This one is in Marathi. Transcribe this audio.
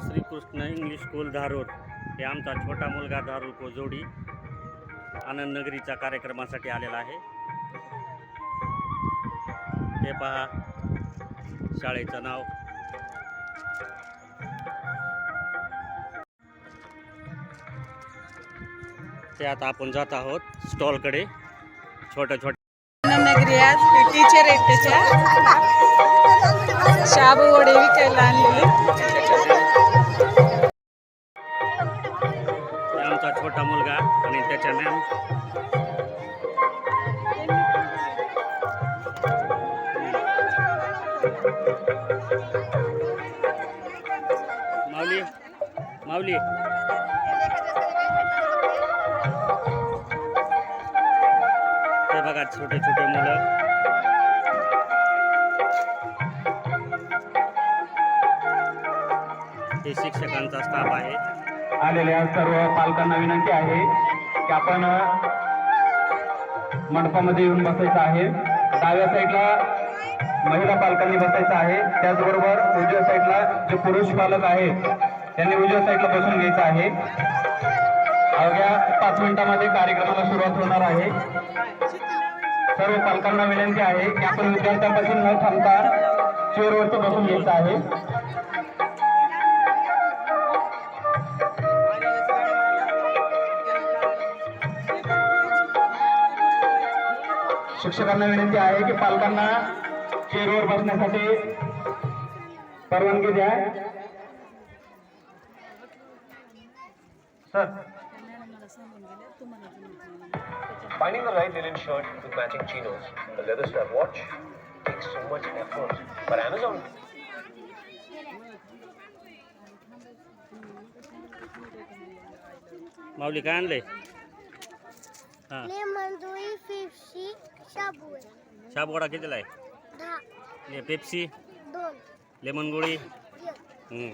श्रीकृष्ण इंग्लिश स्कूल धारूर हे आमचा छोटा मुलगा धारूर कोजोडी आनंद नगरीच्या कार्यक्रमासाठी आलेला आहे। हे पहा शाळेचं नाव। ते आता आपण जात आहोत स्टॉलकडे। छोट्या आनंद नगरी आज टीचर आहेत त्याच्या शाबू वडे विकायला आणलेले। आमचा छोटा मुलगा आणि त्याच्या मॅम। माऊली माऊली हे बघा छोटे छोटे मुलं। हे शिक्षकांचा स्टाफ आहे। आलेल्या सर्व पालकांना विनंती आहे की आपण मंडपामध्ये येऊन बसायचं आहे। डाव्या साईडला महिला पालकांनी बसायचं आहे, त्याचबरोबर उजव्या साईडला जे पुरुष पालक आहेत त्यांनी उजव्या साईडला बसून घ्यायचं आहे। अवघ्या 5 मिनिटांमध्ये कार्यक्रमाला सुरुवात होणार आहे। सर्व पालकांना विनंती आहे की आपण विद्यार्थ्यांपासून न थांबता चेअरवरती बसून घ्यायचं आहे। शिक्षकांना विनंती आहे की पालकांना चेअरवर बसण्यासाठी परवानगी द्या। Sir, finding the right linen shirt with matching chinos, a leather strap watch takes so much effort. But Amazon. माऊली काय आणले? हां, लेमन जुई 50 शाबू आहे। शाबूवडा कितीला आहे? 10 हे पेप्सी 2 लेमन गोळी। 1 हम्म